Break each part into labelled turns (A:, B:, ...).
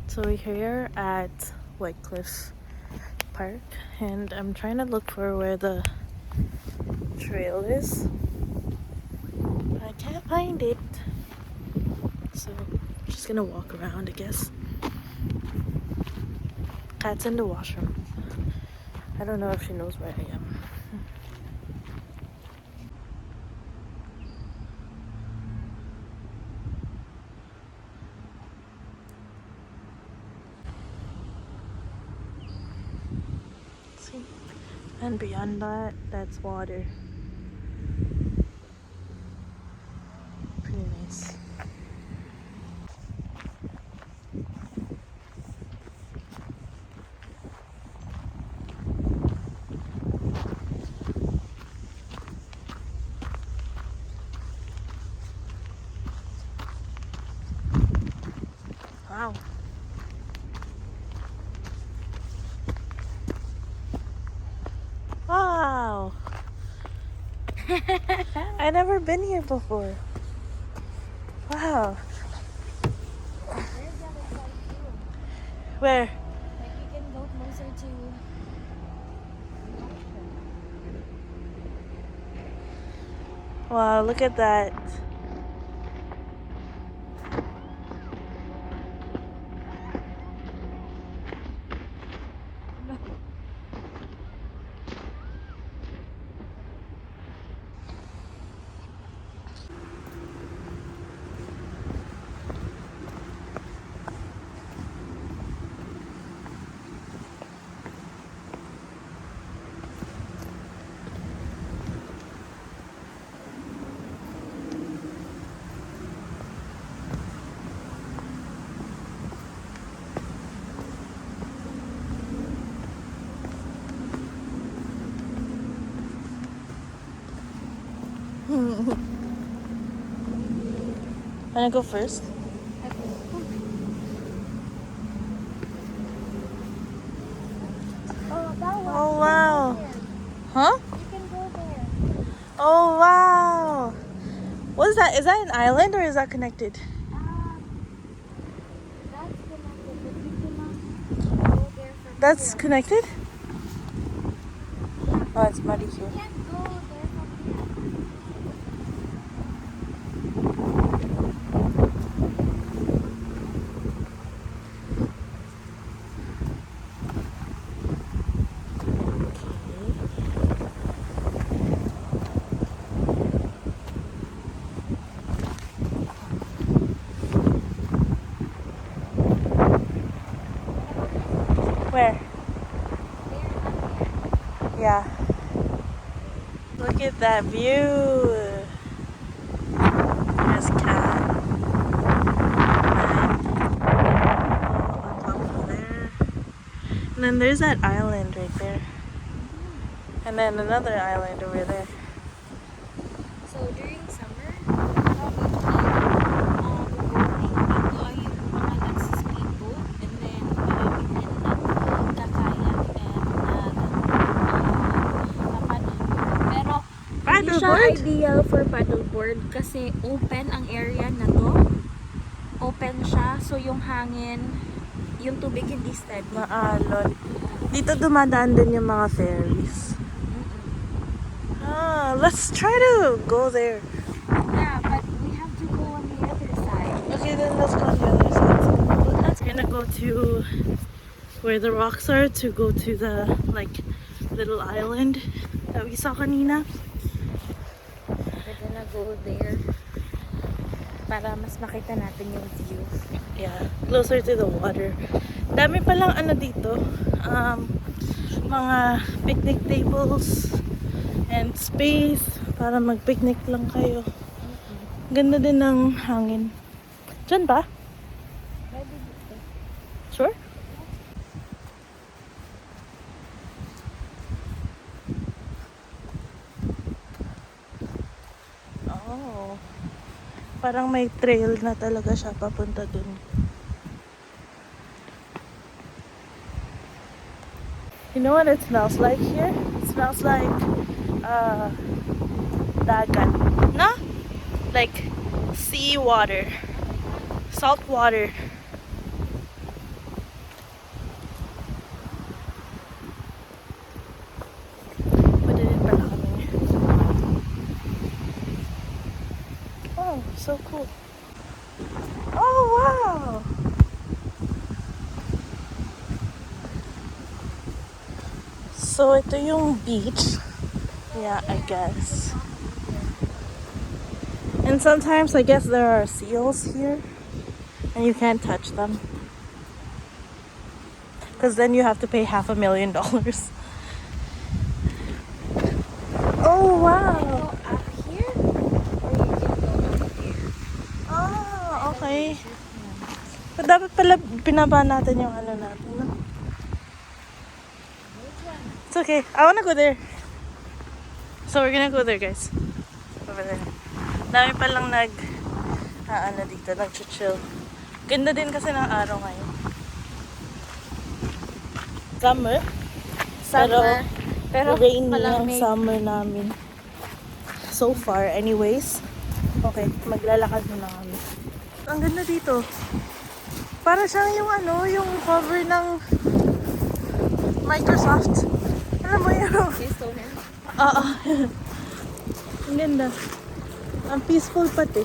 A: So we're here at Whytecliff Park and I'm trying to look for where the trail is. I can't find it. So I'm just gonna walk around, I guess. Cat's in the washroom. I don't know if she knows where I am. See? And beyond that, that's water. Pretty nice. Wow. Wow. I've never been here before. Wow. Where?
B: Like you can go closer to
A: Wow, look at that. Wanna go first?
B: Oh, that one.
A: Oh wow. Huh?
B: You can go there.
A: Oh wow. What is that? Is that an island or is that connected?
B: That's connected, but you cannot go there from
A: That's
B: here.
A: connected? Oh, it's muddy
B: You
A: here.
B: can't go there from here.
A: Where?
B: There, not here.
A: Yeah. Look at that view. There's cat. And there. And then there's that island right there. And then another island over there.
B: So during summer, probably boating dito ay yung mga nagsa-speedboat and then marami din nagkakayak and papaddle. Pero hindi siya
A: Paddleboard?
B: ideal for paddleboard kasi open ang area na to. Open siya, so yung hangin, yung tubig hindi steady.
A: Maalon. Dito dumadaan din yung mga ferries. Ah, let's try to go there.
B: Yeah, but we have to go on the other side.
A: Okay, then let's go on the other side. Let's gonna go to where the rocks are to go to the like little island that we saw kanina.
B: We're gonna go there para mas makita natin yung view.
A: Yeah, closer to the water. Dami palang ano dito. Mga picnic tables and space para mag-picnic lang kayo. Ganda din ng hangin. Diyan ba?
B: Pwede dito.
A: Sure? Oh. Parang may trail na talaga siya papunta dun. You know what it smells like here? It smells like dagat. No? Like sea water. Salt water. Pwede din pala kami. Oh, so cool. Oh, wow! So, ito yung beach. Yeah, I guess. And sometimes I guess there are seals here. And you can't touch them. Because then you have to pay $500,000. Oh, wow!
B: Up here? Or you can go up there?
A: Ah, okay. So, dapat pala pinaba natin yung ano natin, no? It's okay. I wanna go there. So we're gonna go there, guys. Over there. Dami palang ano dito, nag-chill. Ganda din kasi ng araw ngayon. Summer.
B: Pero
A: rainy ang
B: malamig.
A: summer namin. So far, anyways. Okay, maglalakad muna kami. Ang ganda dito. Para siyang yung ano, yung cover ng Microsoft. Alam mo yun? Oo. Ang ganda. Ang peaceful pati.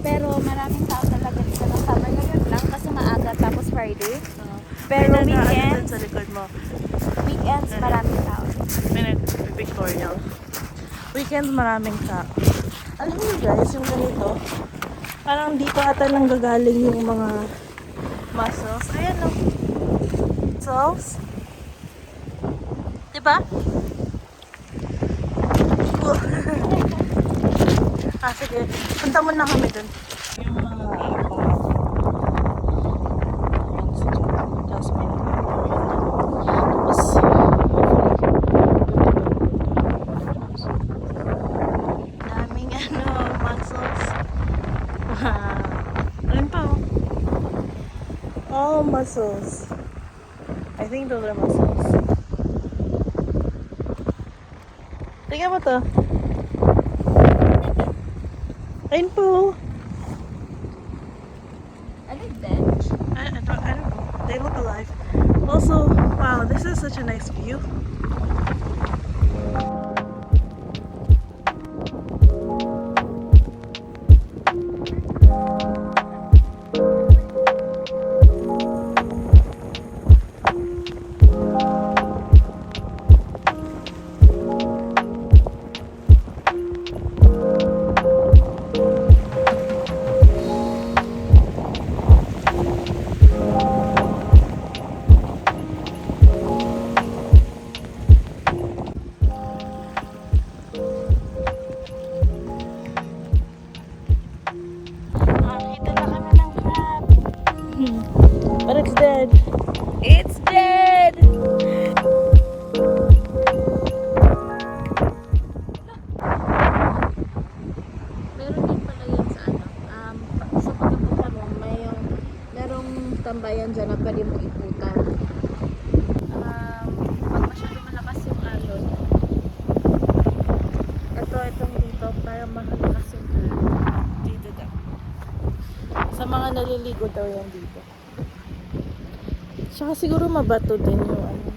B: Pero maraming tao talaga dito ng summer ngayon lang kasi maaga tapos Friday. Pero
A: May nag-ano
B: weekends,
A: sa likod mo.
B: maraming tao.
A: May nag-pictorial. Weekends maraming tao. Alam niyo guys, yung ganito, parang dito ata nang gagaling yung mga muscles. Ayan o. Muscles. Diba? Cool. Sige. Punta muna kami dun. Yung mga tapos may tapos daming ano, muscles. Alin pa oh? All muscles. I think those are muscles. Tingnan mo to. Ayun po.
B: Are they bench?
A: I don't know. They look alive. Also, wow, this is such a nice view. But it's dead. It's dead!
B: Meron din pala yun sa ano. Sa pagkapunta mo, merong tambayan dyan na pwede mo iputan. Pag masyado malakas yung alon. Itong dito, parang malakas yung alon.
A: Dito daw. Sa mga naliligo daw yan dito. Tsaka siguro mabato din yung ano.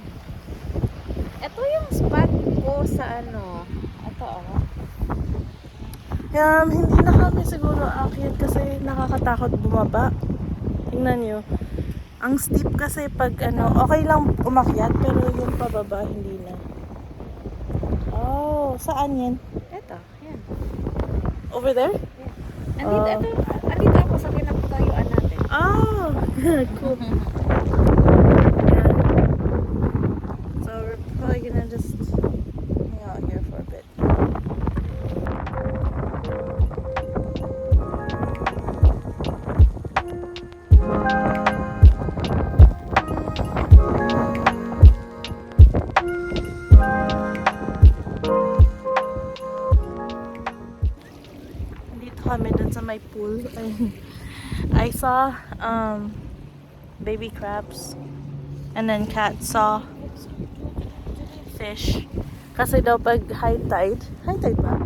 B: Ito yung spot ko sa ano. Ito
A: Hindi na kami siguro aakyat kasi nakakatakot bumaba. Tingnan nyo. Ang steep kasi pag ano, okay lang umakyat pero yung pababa hindi na. Oh, saan yan?
B: Ito, yan.
A: Over there?
B: Andito ako sa pinapatayuan natin.
A: Oh, cool. So we're probably gonna just hang out here for a bit. Dito kami dun sa may pool. I saw baby crabs and then Kat saw fish kasi daw pag high tide ba?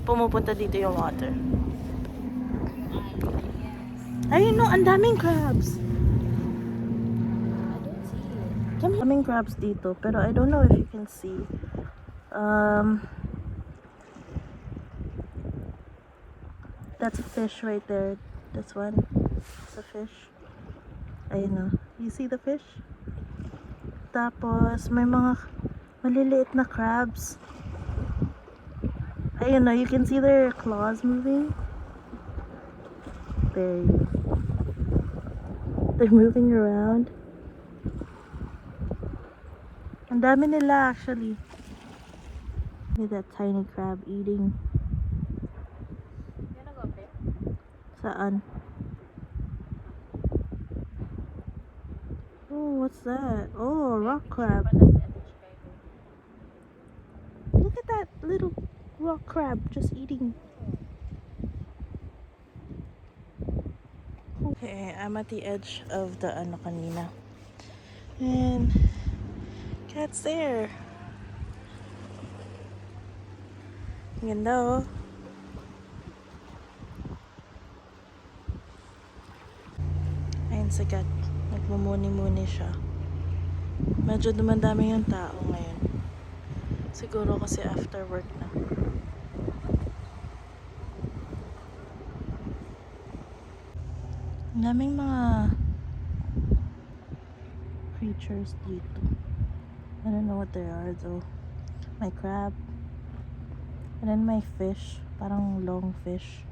A: pumupunta dito yung water. Ayun no, ang daming crabs. Daming crabs dito, pero I don't know if you can see. That's a fish right there. This one. It's a fish. Ayun no. You see the fish? Tapos, may mga maliliit na crabs. Ayun no, you can see their claws moving. There you go. They're moving around. Ang dami nila actually. Look at that tiny crab eating. Saan? Oh, what's that? Oh, a rock crab. Look at that little rock crab just eating. Okay, I'm at the edge of the ano kanina. And cat's there. Ganda oh. Ayun si cat. Nagmumuni-muni siya. Medyo dumadami yung tao ngayon. Siguro kasi after work na. Ang daming mga creatures dito. I don't know what they are though. My crab. And then my fish. Parang long fish.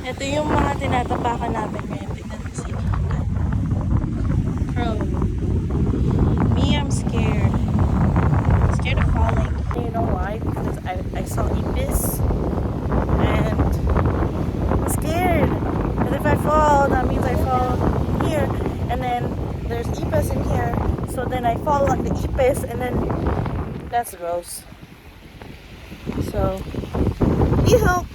A: Ito yung mga tinatapakan namin ngayon. Tignan mo sila. Crow. Me, I'm scared. I'm scared of falling. You know why? Because I saw ibis. And I'm scared. Because if I fall, that means I fall here. And then there's ibis in here. So then I fall on the ibis. And then that's gross. So, please help.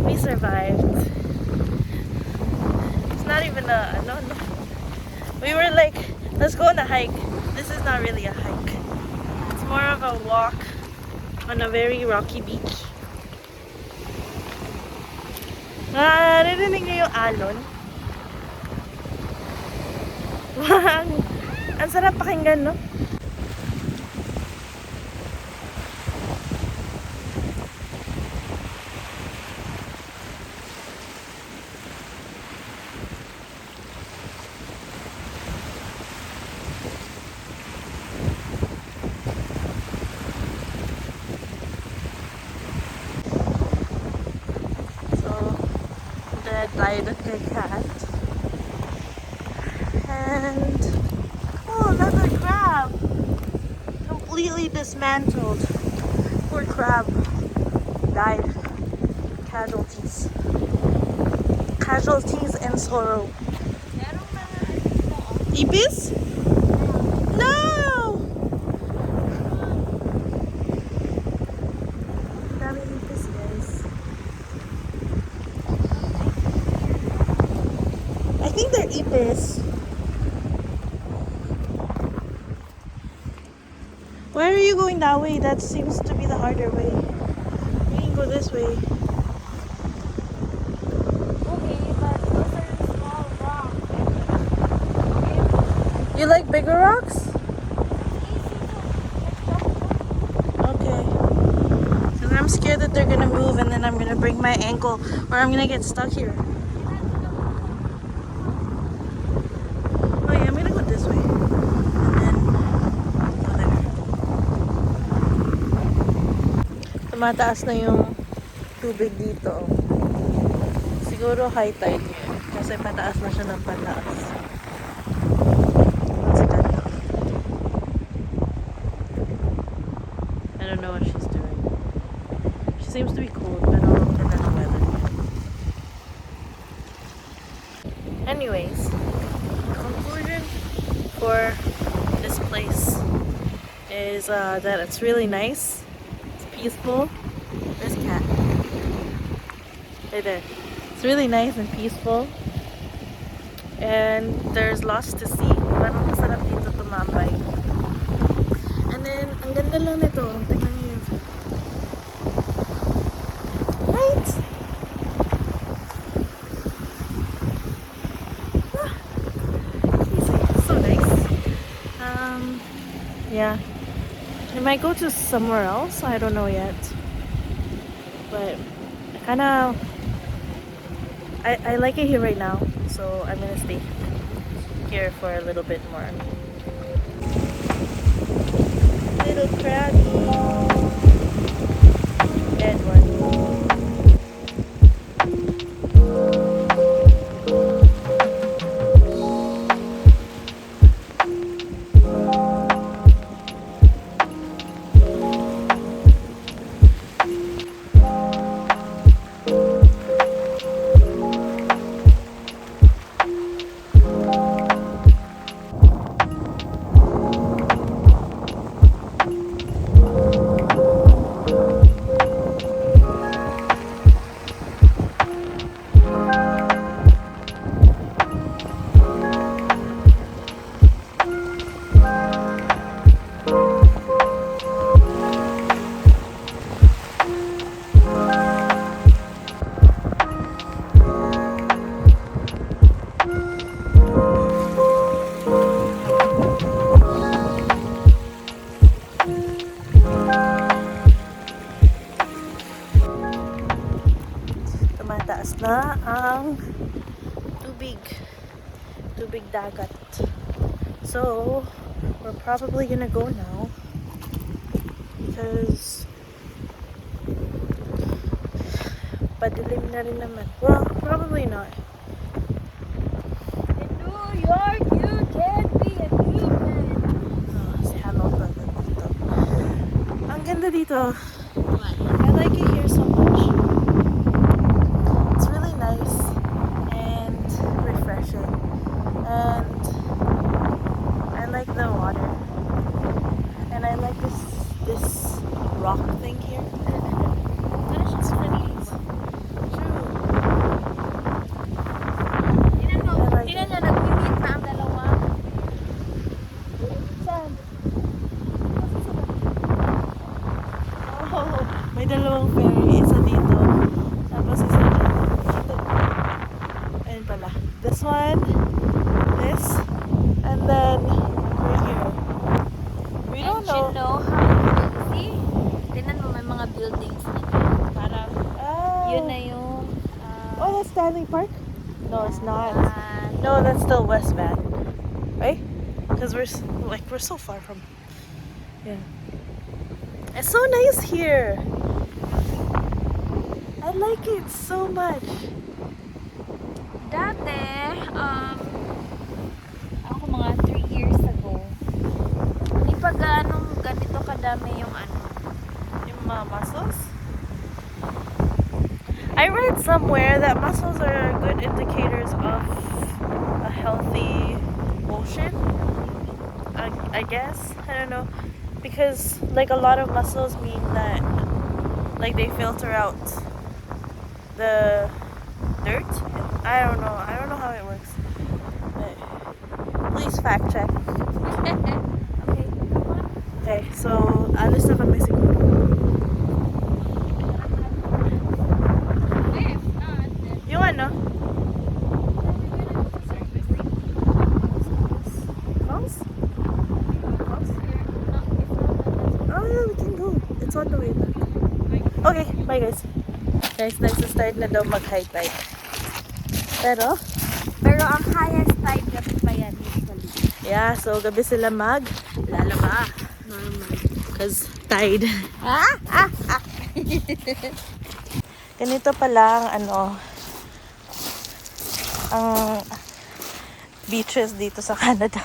A: We survived. It's not even a no. We were like, let's go on a hike. This is not really a hike. It's more of a walk on a very rocky beach. Narinig niyo yung alon? Ang sarap pakinggan, no? Died of a cat. And oh, another crab. Completely dismantled. Poor crab. Died. Casualties. Casualties and sorrow. Ibis? No! Daming ibis, guys. I think they're ibis. Why are you going that way? That seems to be the harder way. We can go this way.
B: Okay, but those are small rocks.
A: You like bigger rocks? Okay. So I'm scared that they're gonna move and then I'm gonna break my ankle or I'm gonna get stuck here. Tumataas na yung tubig dito. Siguro high tide yun. Kasi pataas na siya ng pataas. I don't know what she's doing. She seems to be cold, pero ganda ng weather. Anyways, for this place is that it's really nice. It's peaceful. There's a cat. Right there. It's really nice and peaceful. And there's lots to see. Parang masarap dito tumambay. And then, ang ganda lang nito. Tingnan niyo yun. Right? Easy. So nice. Yeah. I might go to somewhere else. I don't know yet. But I like it here right now. So I'm gonna stay here for a little bit more. Little crabby. Dead one. Tumataas na ang tubig dagat. So we're probably gonna go now because padilim na rin naman. Well, probably not.
B: In New York, you can be a human.
A: Si Hamilton dito. Ang ganda dito. I like it here so much. It's really nice and refreshing. And I like the water. And I like this rock thing here. It's pretty. True.
B: Tinan nyo, nag-meet na ang dalawa.
A: Saan? Oh, may dalawang ferry. Isa dito. Tapos isa dito. Ayun pala. This one. This. And then right here. We don't
B: And you
A: know.
B: know how see? Tinan mo, may mga buildings na dyan. Parang, yun na yung
A: Oh, that's Stanley Park? No, it's not. No, that's still West Van. Right? Because we're so far from. Yeah. It's so nice here. I like it so much.
B: dati, ako mga 3 years ago, hindi pa ganong ganito kadami yung
A: Yung mga mussels? I read somewhere that mussels are good indicators of a healthy ocean. I guess. I don't know. Because like a lot of mussels mean that like they filter out the dirt. I don't know. I don't know how it works. But please fact check.
B: Okay.
A: Okay, so alis na kami siguro.
B: If not, then
A: Yung ano? Falls? Falls? Oh yeah, we can go. It's on the way back. Okay, bye guys. Guys, nagsa-start na daw mag-high tide. Pero,
B: ang highest tide gabi pa yan usually.
A: yeah, so gabi sila lalaba. Cause tide. Ganito pala ang beaches dito sa Canada.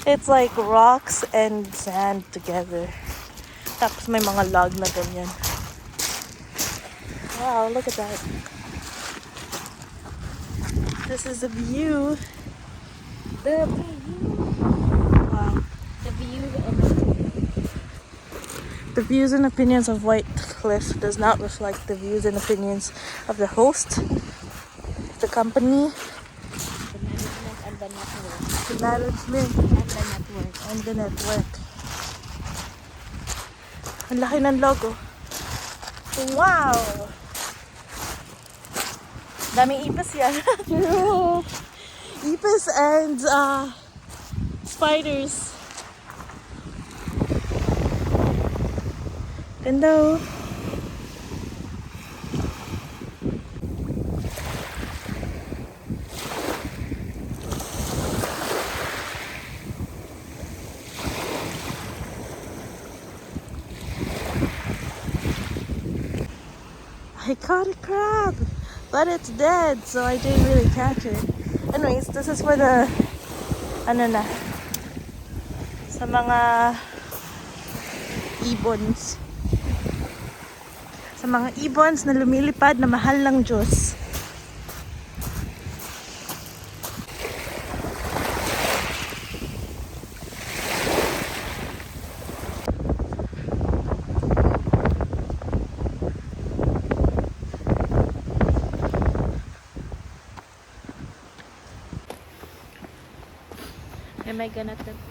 A: It's like rocks and sand together. Tapos may mga log na ganyan. Wow, look at that. This is a view. The view. The views and opinions of Whytecliff does not reflect the views and opinions of the host, the company,
B: The management and the network.
A: the management,
B: And the network.
A: and the network. Ang laki ng logo. Wow! Daming ipis yan.
B: True.
A: Ipis and spiders. Ganda oh. I caught a crab, but it's dead, so I didn't really catch it. Anyways, this is for the, ano na, sa mga ibons. Sa mga ibons na lumilipad na mahal ng Diyos.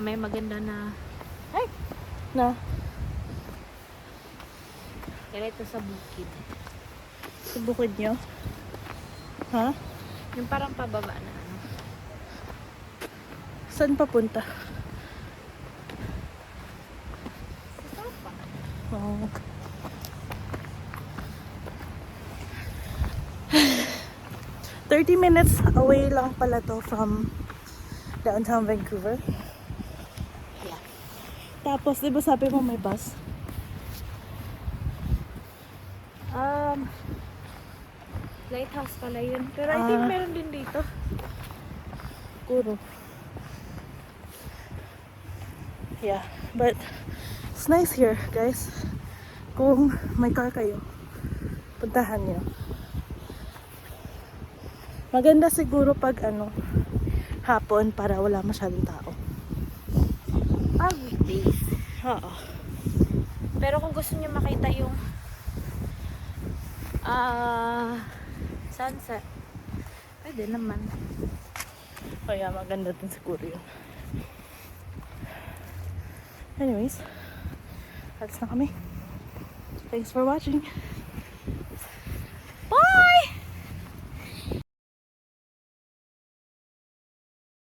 B: May maganda na
A: Ay! Na?
B: ito sa bukid.
A: Sa bukid nyo? Ha?
B: Yung parang pababa na ano.
A: Saan papunta? Oh. $30 minutes away lang pala to from downtown Vancouver.
B: Yeah.
A: Tapos, di ba sabi mo may bus?
B: Lighthouse pala yun. Pero I think meron din dito.
A: Siguro. Yeah, but it's nice here, guys. Kung may car kayo, puntahan nyo. Maganda siguro pag hapon para wala masyadong tao.
B: Weekdays.
A: Oo.
B: Pero kung gusto niyo makita yung sunset, pwede naman.
A: Kaya maganda din siguro yun. Anyways, alis na kami. Thanks for watching.